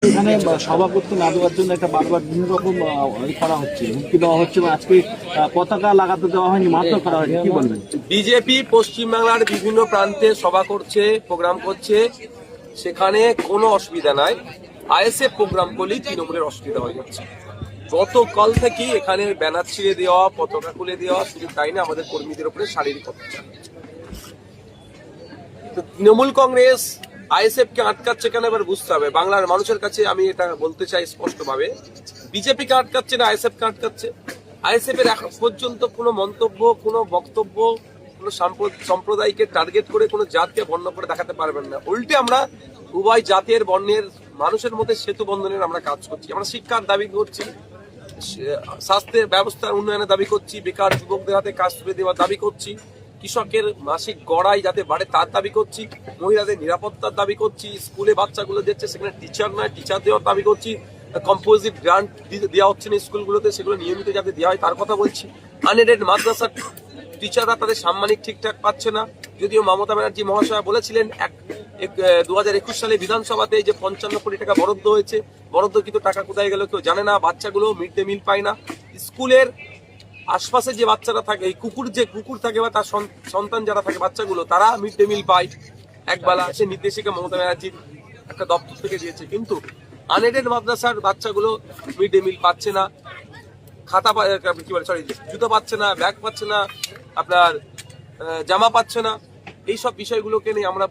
এখানে সভা করতে না দেওয়ার জন্য একটা বারবার বিভিন্ন রকম করা হচ্ছে, হুমকি দেওয়া হচ্ছে, বা আজকে পতাকা লাগাতে দেওয়া হয়নি, মাত্র করা হয়নি, কি বলবেন? বিজেপি পশ্চিমবাংলার বিভিন্ন প্রান্তে সভা করছে, প্রোগ্রাম করছে, সেখানে কোনো অসুবিধা নাই। আইএসএফ প্রোগ্রাম করলেই তৃণমূলের অসুবিধা হয়ে যাচ্ছে। গতকাল থেকে এখানে ব্যানার ছিঁড়ে দেওয়া, পতাকা খুলে দেওয়া, শুধু তাই না, আমাদের কর্মীদের উপরে শারীরিক অত্যাচার। তো তৃণমূল কংগ্রেস আইএসএফ কে আটকাচ্ছে কেন এবার বুঝতে হবে। বাংলার মানুষের কাছে আমি এটা বলতে চাই স্পষ্টভাবে, বিজেপি কে আটকাচ্ছে না আইএসএফ কে আটকাচ্ছে। আইএসএফ এর এখন পর্যন্ত কোনো মন্তব্য, কোনো বক্তব্য, কোনো সম্প্রদায়কে টার্গেট করে কোনো জাতকে বর্ণ করে দেখাতে পারবেন না। উল্টে আমরা উভয় জাতের বর্ণের মানুষের মধ্যে সেতু বন্ধনের আমরা কাজ করছি। আমরা শিক্ষার দাবি করছি, স্বাস্থ্যের ব্যবস্থার উন্নয়নের দাবি করছি, বেকার যুবকদের হাতে কাজ তুলে দেওয়ার দাবি করছি, কৃষকের মাসিক গড়াই যাতে বাড়ে তার দাবি করছি, মহিলাদের নিরাপত্তার দাবি করছি, স্কুলে বাচ্চাগুলো যাচ্ছে সেখানে টিচার নয় টিচার দেওয়ার দাবি করছি, কম্পোজিট গ্রান্ট দেওয়া হচ্ছে না স্কুলগুলোতে, সেগুলো নিয়মিত যাতে দেওয়া হয় তার কথা বলছি। আনএডেড মাদ্রাসার টিচাররা তাদের সাম্মানিক ঠিকঠাক পাচ্ছে না। যদিও মমতা ব্যানার্জি মহাশয় বলেছিলেন 2021 সালে বিধানসভাতে যে 55 কোটি টাকা বরাদ্দ হয়েছে, বরাদ্দকৃত টাকা কোথায় গেল কেউ জানে না। বাচ্চাগুলো মিড ডে মিল পায় না। স্কুলের আশপাশে যে বাচ্চারা থাকে, এই কুকুর থাকে বা তার সন্তান যারা থাকে বাচ্চাগুলো, তারা মিড ডে মিল পায় একবেলা। সে নির্দেশিকা মমতা ব্যানার্জির একটা দপ্তর থেকে দিয়েছে, কিন্তু আনএডেড মাদ্রাসার বাচ্চাগুলো মিড ডে মিল পাচ্ছে না, খাতা কি বলে সরি জুতো পাচ্ছে না, ব্যাগ পাচ্ছে না, আপনার জামা পাচ্ছে না। এইসব বিষয়গুলোকে নিয়ে আমরা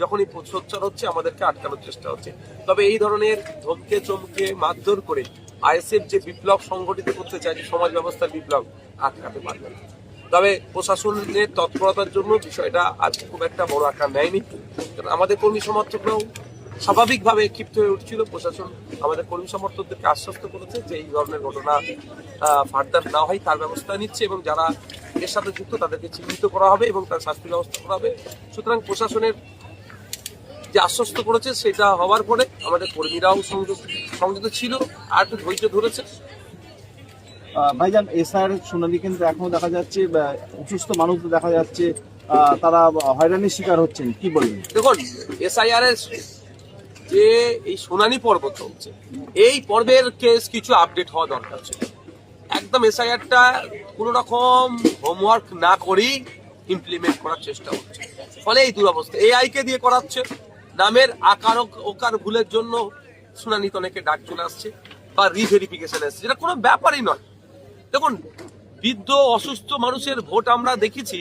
যখনই সোচ্চার হচ্ছে আমাদেরকে আটকানোর চেষ্টা হচ্ছে। তবে এই ধরনের ধমকে চমকে মারধর করে আইএসএফ যে বিপ্লব সংগঠিত করতে চায়, সমাজ ব্যবস্থার বিপ্লব, আটকাতে পারবে না। তবে প্রশাসনের তৎপরতার জন্য বিষয়টা আজকে খুব একটা বড় আকার নেয়নি। আমাদের কর্মী সমর্থকরাও স্বাভাবিকভাবে ক্ষিপ্ত হয়ে উঠছিল। প্রশাসন আমাদের কর্মী সমর্থকদেরকে আশ্বস্ত করেছে যে এই ধরনের ঘটনা ফার্দার না হয় তার ব্যবস্থা নিচ্ছে, এবং যারা এর সাথে যুক্ত তাদেরকে চিহ্নিত করা হবে এবং তার শাস্তির ব্যবস্থা করা হবে। সুতরাং প্রশাসনের যে আশ্বস্ত করেছে সেটা হওয়ার পরে আমাদের কর্মীরাও সংযত ছিল, আর একটু ধৈর্য ধরেছে। ভাইজান, এসআইআর শুনানি কিন্তু এখনো দেখা যাচ্ছে, অসুস্থ মানুষদের দেখা যাচ্ছে, তারা হয়রানির শিকার হচ্ছেন, কি বলবেন? দেখুন, এসআইআর এর যে এই শুনানি পর্ব চলছে, এই পর্বের কেস কিছু আপডেট হওয়া দরকার ছিল। একদম এসআইআরটা কোনো রকম হোমওয়ার্ক না করেই ইমপ্লিমেন্ট করার চেষ্টা হচ্ছে, ফলে এই দুরবস্থা। এআইকে দিয়ে করাচ্ছে, নামের আকার ওকার ভুলের জন্য শুনানিতে অনেকে ডাক চলে আসছে বা রিভেরিফিকেশন আসছে, যেটা কোনো ব্যাপারই নয়। দেখুন, বৃদ্ধ অসুস্থ মানুষের ভোট আমরা দেখেছি,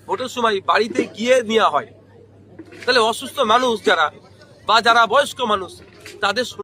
ভোটের সময় বাড়িতে গিয়ে নেওয়া হয়। তাহলে অসুস্থ মানুষ যারা বা যারা বয়স্ক মানুষ, তাদের